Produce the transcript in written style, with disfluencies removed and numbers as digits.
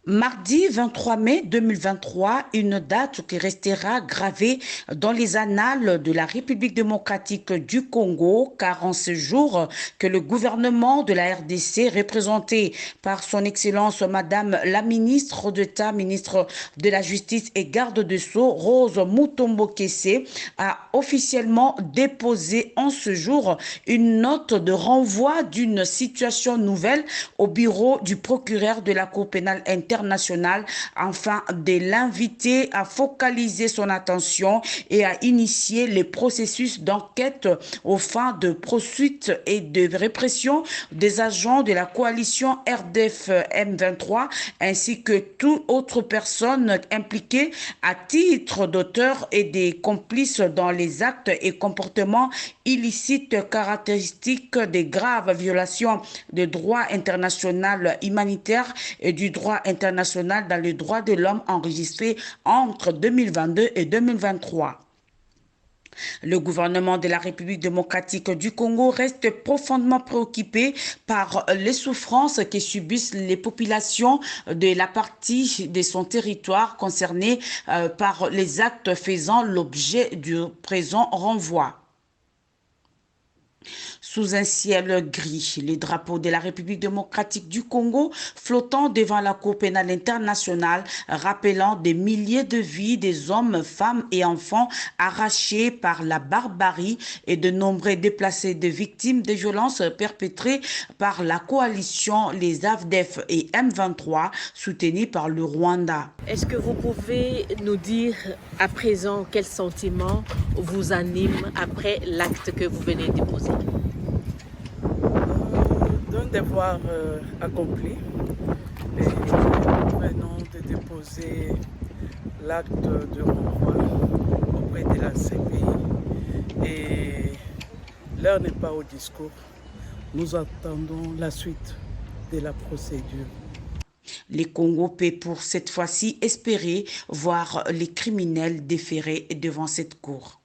Mardi 23 mai 2023, une date qui restera gravée dans les annales de la République démocratique du Congo, car en ce jour que le gouvernement de la RDC, représenté par son Excellence Madame la ministre d'État, ministre de la Justice et garde de Sceaux, Rose Mutombo Kessé, a officiellement déposé en ce jour une note de renvoi d'une situation nouvelle au bureau du procureur de la Cour pénale internationale afin de l'inviter à focaliser son attention et à initier les processus d'enquête aux fins de poursuite et de répression des agents de la coalition RDF M23 ainsi que toute autre personne impliquée à titre d'auteur et des complices dans les actes et comportements illicites caractéristiques des graves violations du droit international humanitaire et du droit international dans les droits de l'homme enregistrés entre 2022 et 2023. Le gouvernement de la République démocratique du Congo reste profondément préoccupé par les souffrances que subissent les populations de la partie de son territoire concernée par les actes faisant l'objet du présent renvoi. Sous un ciel gris, les drapeaux de la République démocratique du Congo flottant devant la Cour pénale internationale, rappelant des milliers de vies des hommes, femmes et enfants arrachés par la barbarie et de nombreux déplacés de victimes des violences perpétrées par la coalition les AFDF et M23 soutenus par le Rwanda. Est-ce que vous pouvez nous dire à présent quel sentiment vous anime après l'acte que vous venez de poser? D'un devoir accompli, et nous venons de déposer l'acte de renvoi auprès de la CPI et l'heure n'est pas au discours. Nous attendons la suite de la procédure. Les Congo peuvent pour cette fois-ci espérer voir les criminels déférés devant cette cour.